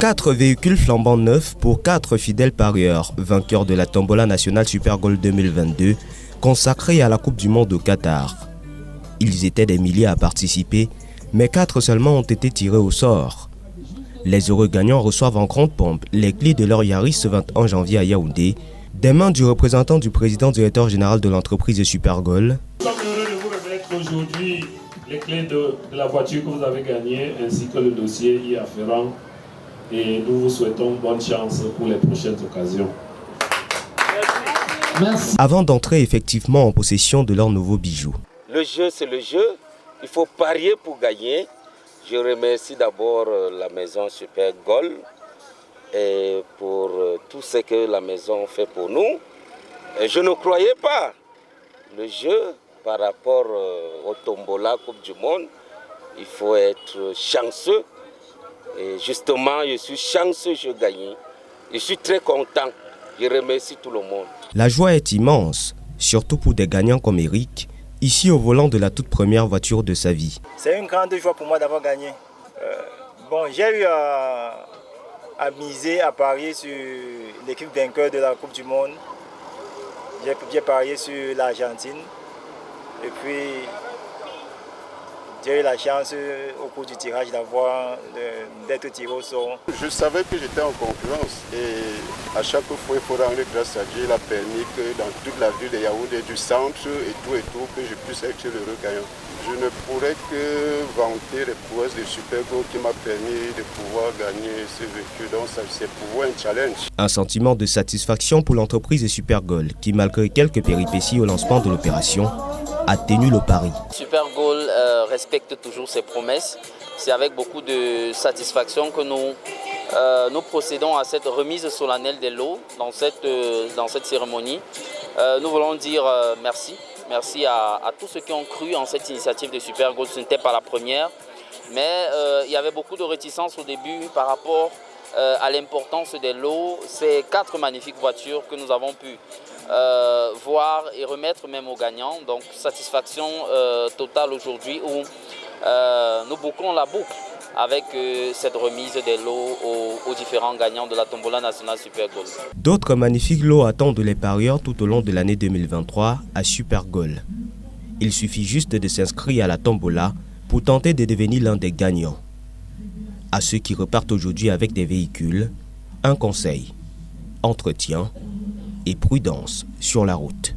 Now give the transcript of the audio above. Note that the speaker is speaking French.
4 véhicules flambant neufs pour 4 fidèles parieurs, vainqueurs de la Tombola nationale Super Gold 2022, consacrée à la Coupe du Monde au Qatar. Ils étaient des milliers à participer, mais 4 seulement ont été tirés au sort. Les heureux gagnants reçoivent en grande pompe les clés de leur Yaris ce 21 janvier à Yaoundé, des mains du représentant du président directeur général de l'entreprise Super Gold. Nous sommes heureux de vous remettre aujourd'hui les clés de la voiture que vous avez gagnée ainsi que le dossier y afférent. Et nous vous souhaitons bonne chance pour les prochaines occasions. Merci. Avant d'entrer effectivement en possession de leurs nouveaux bijoux. Le jeu, c'est le jeu. Il faut parier pour gagner. Je remercie d'abord la maison Super Gold et pour tout ce que la maison fait pour nous. Et je ne croyais pas le jeu par rapport au Tombola Coupe du Monde. Il faut être chanceux. Et justement, je suis chanceux, je gagne. Je suis très content. Je remercie tout le monde. La joie est immense, surtout pour des gagnants comme Eric, ici au volant de la toute première voiture de sa vie. C'est une grande joie pour moi d'avoir gagné. J'ai eu à miser, à parier sur l'équipe vainqueur de la Coupe du Monde. J'ai parié sur l'Argentine. Et puis, j'ai eu la chance au cours du tirage d'être tiré au sort. Je savais que j'étais en concurrence et à chaque fois il faut rendre grâce à Dieu. Il a permis que dans toute la ville de Yaoundé, du centre et tout, que je puisse être l'heureux gagnant. Je ne pourrais que vanter les prouesses de Super Gold qui m'a permis de pouvoir gagner ce véhicule. Donc c'est pour vous un challenge. Un sentiment de satisfaction pour l'entreprise Super Gold qui, malgré quelques péripéties au lancement de l'opération, a tenu le pari. Super Gold respecte toujours ses promesses. C'est avec beaucoup de satisfaction que nous procédons à cette remise solennelle des lots dans cette cérémonie. Nous voulons dire merci. Merci à tous ceux qui ont cru en cette initiative de Super Gold. Ce n'était pas la première, mais il y avait beaucoup de réticence au début par rapport à l'importance des lots. Ces 4 magnifiques voitures que nous avons pu voir et remettre même aux gagnants. Donc satisfaction totale aujourd'hui où nous bouclons la boucle avec cette remise des lots aux différents gagnants de la Tombola nationale Super Gold. D'autres magnifiques lots attendent les parieurs tout au long de l'année 2023 à Super Gold. Il suffit juste de s'inscrire à la Tombola pour tenter de devenir l'un des gagnants. À ceux qui repartent aujourd'hui avec des véhicules, un conseil: entretien et prudence sur la route.